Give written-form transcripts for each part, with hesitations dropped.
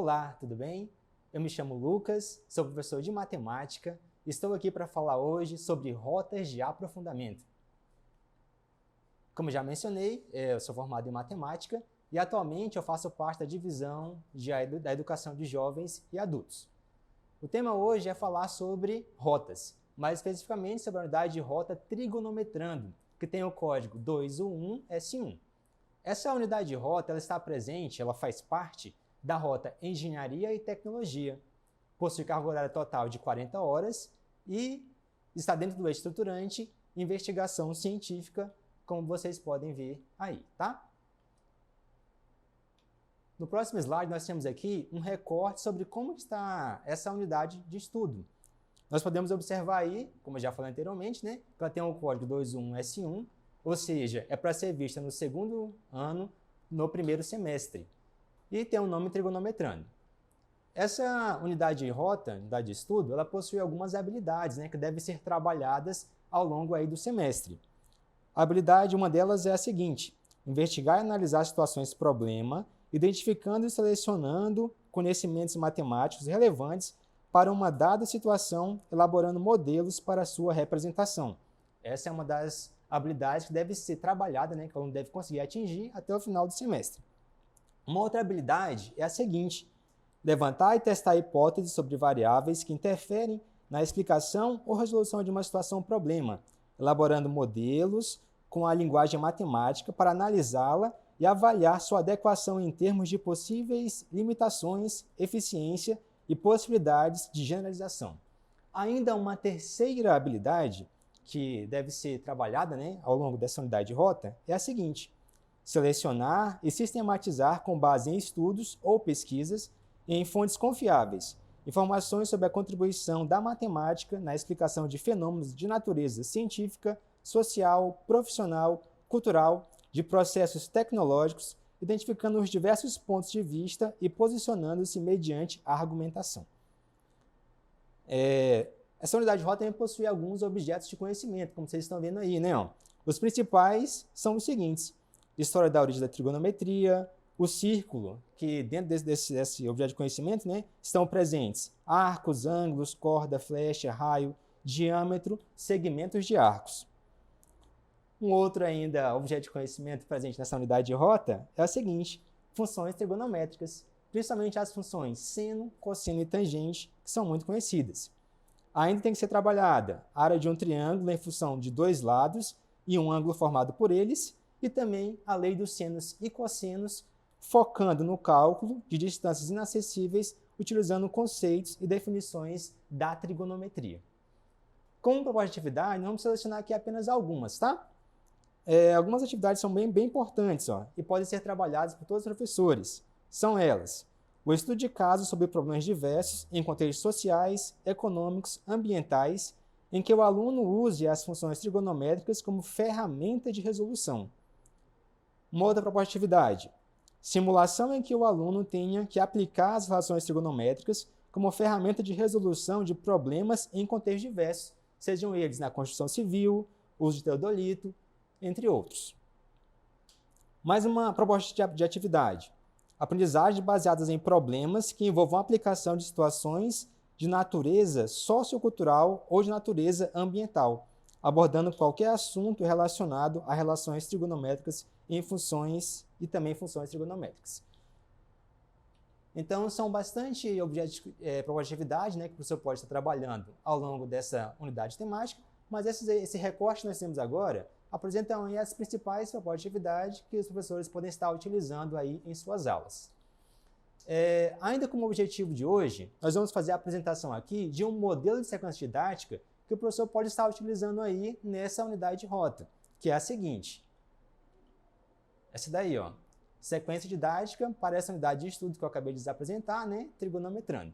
Olá, tudo bem? Eu me chamo Lucas, sou professor de matemática e estou aqui para falar hoje sobre rotas de aprofundamento. Como já mencionei, eu sou formado em matemática e atualmente eu faço parte da divisão da educação de jovens e adultos. O tema hoje é falar sobre rotas, mais especificamente sobre a unidade de rota trigonometrando, que tem o código 2U1S1. Essa unidade de rota ela está presente, ela faz parte da rota Engenharia e Tecnologia. Possui carga horária total de 40 horas e está dentro do eixo estruturante Investigação Científica, como vocês podem ver aí, tá? No próximo slide, nós temos aqui um recorte sobre como está essa unidade de estudo. Nós podemos observar aí, como eu já falei anteriormente, né, que ela tem o código 2U1S1, ou seja, é para ser vista no segundo ano, no primeiro semestre. E tem o nome trigonometrando. Essa unidade de rota, unidade de estudo, ela possui algumas habilidades, né, que devem ser trabalhadas ao longo aí do semestre. A habilidade, uma delas é a seguinte: investigar e analisar situações problema, identificando e selecionando conhecimentos matemáticos relevantes para uma dada situação, elaborando modelos para sua representação. Essa é uma das habilidades que deve ser trabalhada, né, que o aluno deve conseguir atingir até o final do semestre. Uma outra habilidade é a seguinte: levantar e testar hipóteses sobre variáveis que interferem na explicação ou resolução de uma situação problema, elaborando modelos com a linguagem matemática para analisá-la e avaliar sua adequação em termos de possíveis limitações, eficiência e possibilidades de generalização. Ainda uma terceira habilidade que deve ser trabalhada, né, ao longo dessa unidade de rota é a seguinte: selecionar e sistematizar com base em estudos ou pesquisas e em fontes confiáveis informações sobre a contribuição da matemática na explicação de fenômenos de natureza científica, social, profissional, cultural, de processos tecnológicos, identificando os diversos pontos de vista e posicionando-se mediante a argumentação. Essa unidade de rota também possui alguns objetos de conhecimento, como vocês estão vendo aí, né? Os principais são os seguintes: história da origem da trigonometria, o círculo, que dentro desse objeto de conhecimento, né, estão presentes arcos, ângulos, corda, flecha, raio, diâmetro, segmentos de arcos. Um outro ainda objeto de conhecimento presente nessa unidade de rota é o seguinte: funções trigonométricas, principalmente as funções seno, cosseno e tangente, que são muito conhecidas. Ainda tem que ser trabalhada a área de um triângulo em função de dois lados e um ângulo formado por eles, e também a lei dos senos e cossenos, focando no cálculo de distâncias inacessíveis, utilizando conceitos e definições da trigonometria. Como proposta de atividade, vamos selecionar aqui apenas algumas, tá? Algumas atividades são bem importantes, e podem ser trabalhadas por todos os professores. São elas: o estudo de casos sobre problemas diversos em contextos sociais, econômicos, ambientais, em que o aluno use as funções trigonométricas como ferramenta de resolução. Uma outra proposta de atividade: simulação em que o aluno tenha que aplicar as relações trigonométricas como ferramenta de resolução de problemas em contextos diversos, sejam eles na construção civil, uso de teodolito, entre outros. Mais uma proposta de atividade: aprendizagem baseadas em problemas que envolvam a aplicação de situações de natureza sociocultural ou de natureza ambiental, abordando qualquer assunto relacionado a relações trigonométricas em funções e também funções trigonométricas. Então, são bastante objetos propostas de atividade, né, que o professor pode estar trabalhando ao longo dessa unidade temática, mas esse recorte que nós temos agora apresentam aí as principais propostas de atividade que os professores podem estar utilizando aí em suas aulas. Ainda como objetivo de hoje, nós vamos fazer a apresentação aqui de um modelo de sequência didática que o professor pode estar utilizando aí nessa unidade de rota, que é a seguinte. Essa daí, sequência didática para essa unidade de estudo que eu acabei de apresentar, né, trigonometrando.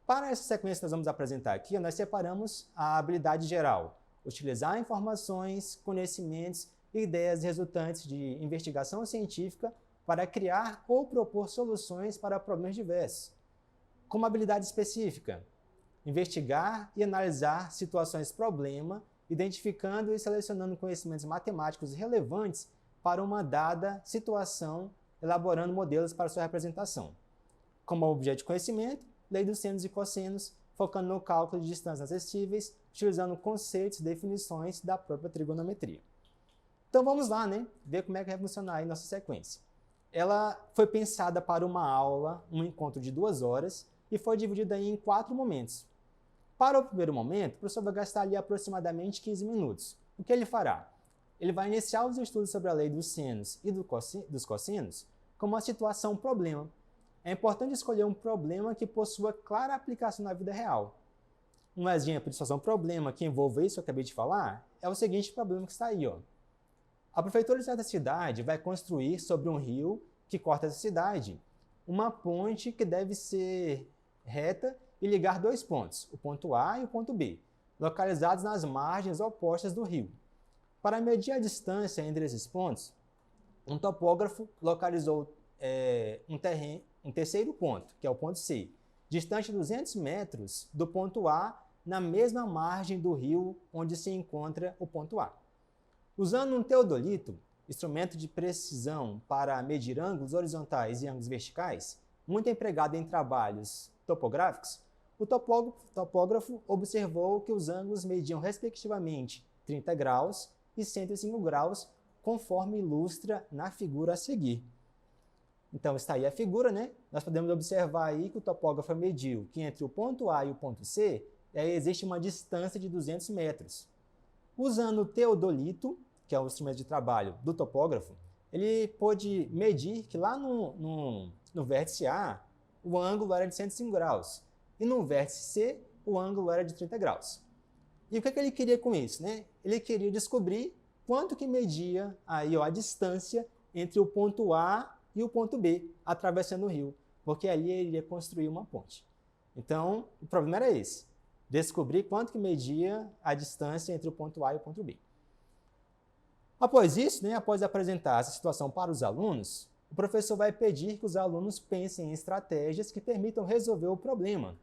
Para essa sequência que nós vamos apresentar aqui, nós separamos a habilidade geral: utilizar informações, conhecimentos e ideias resultantes de investigação científica para criar ou propor soluções para problemas diversos. Como habilidade específica: investigar e analisar situações problema, identificando e selecionando conhecimentos matemáticos relevantes para uma dada situação elaborando modelos para sua representação. Como objeto de conhecimento, lei dos senos e cossenos, focando no cálculo de distâncias acessíveis, utilizando conceitos e definições da própria trigonometria. Então vamos lá, né? Ver como é que vai funcionar aí nossa sequência. Ela foi pensada para uma aula, um encontro de 2 horas, e foi dividida em 4 momentos. Para o primeiro momento, o professor vai gastar ali aproximadamente 15 minutos. O que ele fará? Ele vai iniciar os estudos sobre a lei dos senos e dos cossenos como uma situação problema. É importante escolher um problema que possua clara aplicação na vida real. Um exemplo de situação problema que envolva isso que eu acabei de falar é o seguinte problema que está aí, ó. A prefeitura de certa cidade vai construir sobre um rio que corta essa cidade uma ponte que deve ser reta e ligar 2 pontos, o ponto A e o ponto B, localizados nas margens opostas do rio. Para medir a distância entre esses pontos, um topógrafo localizou um terceiro ponto, que é o ponto C, distante 200 metros do ponto A, na mesma margem do rio onde se encontra o ponto A. Usando um teodolito, instrumento de precisão para medir ângulos horizontais e ângulos verticais, muito empregado em trabalhos topográficos, o topógrafo observou que os ângulos mediam respectivamente 30 graus e 105 graus, conforme ilustra na figura a seguir. Então está aí a figura, né? Nós podemos observar aí que o topógrafo mediu que entre o ponto A e o ponto C existe uma distância de 200 metros. Usando o teodolito, que é o instrumento de trabalho do topógrafo, ele pôde medir que lá no vértice A, o ângulo era de 105 graus, e no vértice C, o ângulo era de 30 graus. E o que ele queria com isso, né? Ele queria descobrir quanto que media aí, ó, a distância entre o ponto A e o ponto B, atravessando o rio, porque ali ele iria construir uma ponte. Então, o problema era esse, descobrir quanto que media a distância entre o ponto A e o ponto B. Após isso, né, após apresentar essa situação para os alunos, o professor vai pedir que os alunos pensem em estratégias que permitam resolver o problema.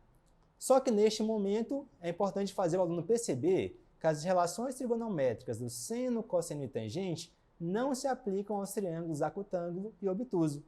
Só que neste momento é importante fazer o aluno perceber que as relações trigonométricas do seno, cosseno e tangente não se aplicam aos triângulos acutângulo e obtuso.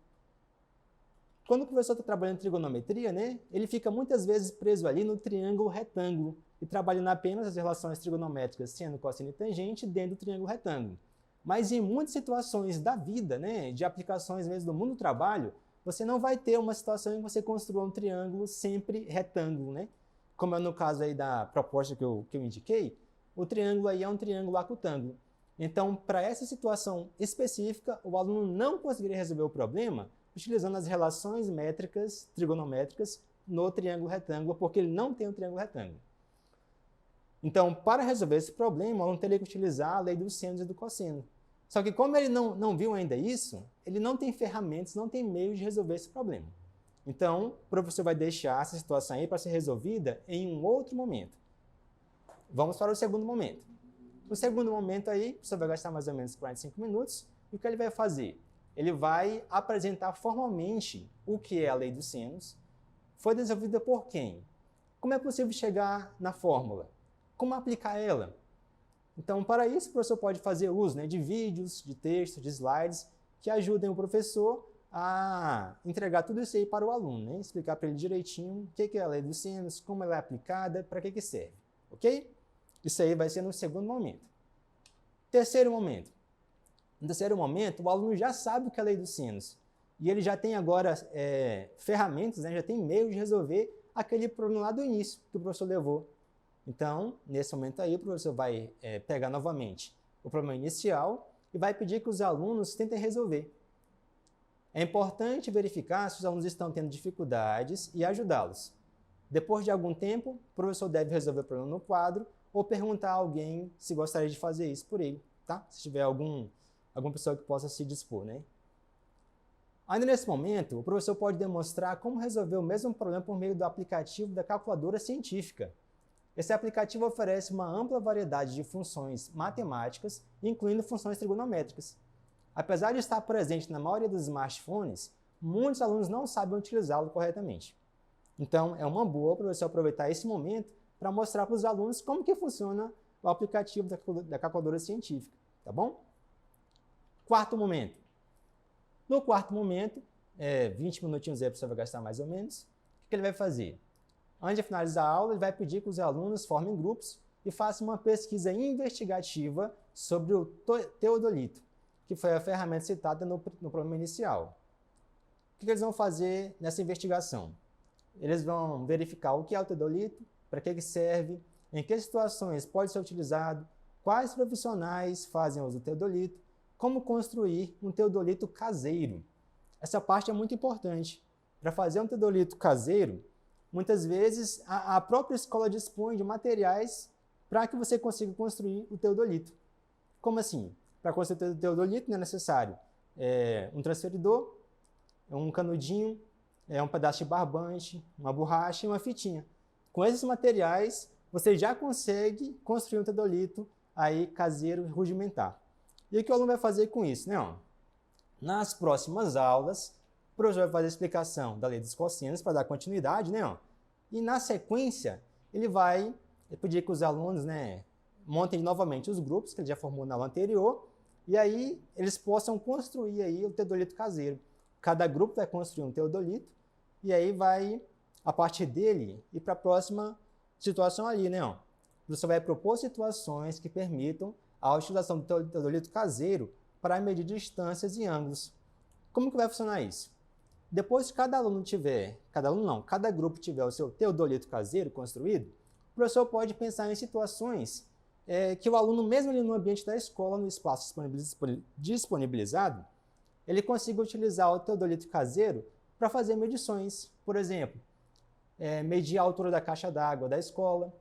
Quando o professor está trabalhando em trigonometria, né, ele fica muitas vezes preso ali no triângulo retângulo e trabalhando apenas as relações trigonométricas seno, cosseno e tangente dentro do triângulo retângulo. Mas em muitas situações da vida, né, de aplicações mesmo do mundo do trabalho, você não vai ter uma situação em que você construa um triângulo sempre retângulo, né? Como é no caso aí da proposta que eu indiquei, o triângulo aí é um triângulo acutângulo. Então, para essa situação específica, o aluno não conseguiria resolver o problema utilizando as relações métricas, trigonométricas, no triângulo retângulo, porque ele não tem um triângulo retângulo. Então, para resolver esse problema, o aluno teria que utilizar a lei dos senos e do cosseno. Só que como ele não viu ainda isso, ele não tem ferramentas, não tem meios de resolver esse problema. Então, o professor vai deixar essa situação aí para ser resolvida em um outro momento. Vamos para o segundo momento. No segundo momento aí, o professor vai gastar mais ou menos 45 minutos, e o que ele vai fazer? Ele vai apresentar formalmente o que é a lei dos senos, foi desenvolvida por quem? Como é possível chegar na fórmula? Como aplicar ela? Então, para isso, o professor pode fazer uso, né, de vídeos, de textos, de slides, que ajudem o professor a entregar tudo isso aí para o aluno, né? Explicar para ele direitinho o que é a lei dos senos, como ela é aplicada, para que serve, ok? Isso aí vai ser no segundo momento. Terceiro momento. No terceiro momento, o aluno já sabe o que é a lei dos senos, e ele já tem agora ferramentas, né, já tem meios de resolver aquele problema lá do início que o professor levou. Então, nesse momento aí, o professor vai pegar novamente o problema inicial e vai pedir que os alunos tentem resolver. É importante verificar se os alunos estão tendo dificuldades e ajudá-los. Depois de algum tempo, o professor deve resolver o problema no quadro ou perguntar a alguém se gostaria de fazer isso por ele, tá? Se tiver alguma pessoa que possa se dispor, né? Ainda nesse momento, o professor pode demonstrar como resolver o mesmo problema por meio do aplicativo da calculadora científica. Esse aplicativo oferece uma ampla variedade de funções matemáticas, incluindo funções trigonométricas. Apesar de estar presente na maioria dos smartphones, muitos alunos não sabem utilizá-lo corretamente. Então, é uma boa para você aproveitar esse momento para mostrar para os alunos como que funciona o aplicativo da calculadora científica, tá bom? Quarto momento. No quarto momento, 20 minutinhos aí a pessoa vai gastar mais ou menos, o que ele vai fazer? Antes de finalizar a aula, ele vai pedir que os alunos formem grupos e façam uma pesquisa investigativa sobre o teodolito, que foi a ferramenta citada no problema inicial. O que eles vão fazer nessa investigação? Eles vão verificar o que é o teodolito, para que serve, em que situações pode ser utilizado, quais profissionais fazem uso do teodolito, como construir um teodolito caseiro. Essa parte é muito importante. Para fazer um teodolito caseiro, muitas vezes a própria escola dispõe de materiais para que você consiga construir o teodolito. Como assim? Para construir o teodolito não é necessário um transferidor, um canudinho, um pedaço de barbante, uma borracha e uma fitinha. Com esses materiais, você já consegue construir um teodolito aí caseiro rudimentar. E o que o aluno vai fazer com isso? Né? Nas próximas aulas, o professor vai fazer a explicação da lei dos cossenos para dar continuidade, né? E na sequência, ele vai pedir que os alunos montem novamente os grupos que ele já formou na aula anterior, e aí eles possam construir aí o teodolito caseiro. Cada grupo vai construir um teodolito, e aí vai, a partir dele, ir para a próxima situação ali, né? O professor vai propor situações que permitam a utilização do teodolito caseiro para medir distâncias e ângulos. Como que vai funcionar isso? Depois que cada grupo tiver o seu teodolito caseiro construído, o professor pode pensar em situações que o aluno, mesmo ali no ambiente da escola, no espaço disponibilizado, ele consiga utilizar o teodolito caseiro para fazer medições. Por exemplo, medir a altura da caixa d'água da escola,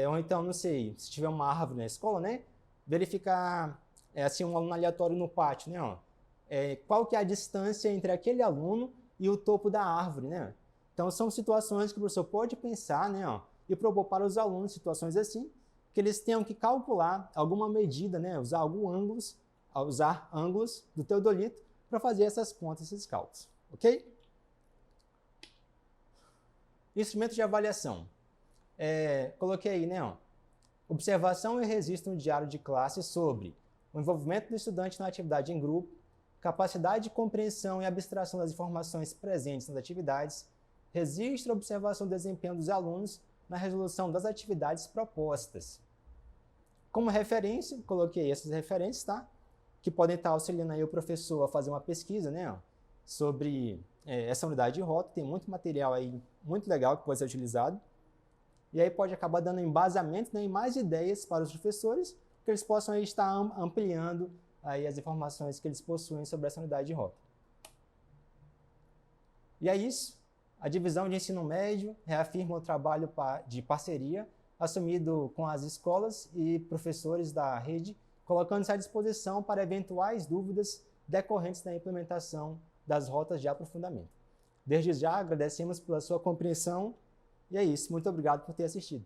ou então, não sei, se tiver uma árvore na escola, né, verificar assim, um aluno aleatório no pátio, né, qual que é a distância entre aquele aluno e o topo da árvore, né? Então, são situações que o professor pode pensar, né, e propor para os alunos situações assim, que eles tenham que calcular alguma medida, né, usar ângulos do teodolito para fazer essas contas, esses cálculos, ok? Instrumento de avaliação. Coloquei aí, né, observação e registro no diário de classe sobre o envolvimento do estudante na atividade em grupo, capacidade de compreensão e abstração das informações presentes nas atividades, registro e observação do desempenho dos alunos na resolução das atividades propostas. Como referência, coloquei essas referências, tá? Que podem estar auxiliando aí o professor a fazer uma pesquisa, né, sobre essa unidade de rota. Tem muito material aí muito legal que pode ser utilizado. E aí pode acabar dando embasamento, né, e mais ideias para os professores, que eles possam aí estar ampliando aí as informações que eles possuem sobre essa unidade de rota. E é isso. A divisão de ensino médio reafirma o trabalho de parceria assumido com as escolas e professores da rede, colocando-se à disposição para eventuais dúvidas decorrentes da implementação das rotas de aprofundamento. Desde já, agradecemos pela sua compreensão e é isso. Muito obrigado por ter assistido.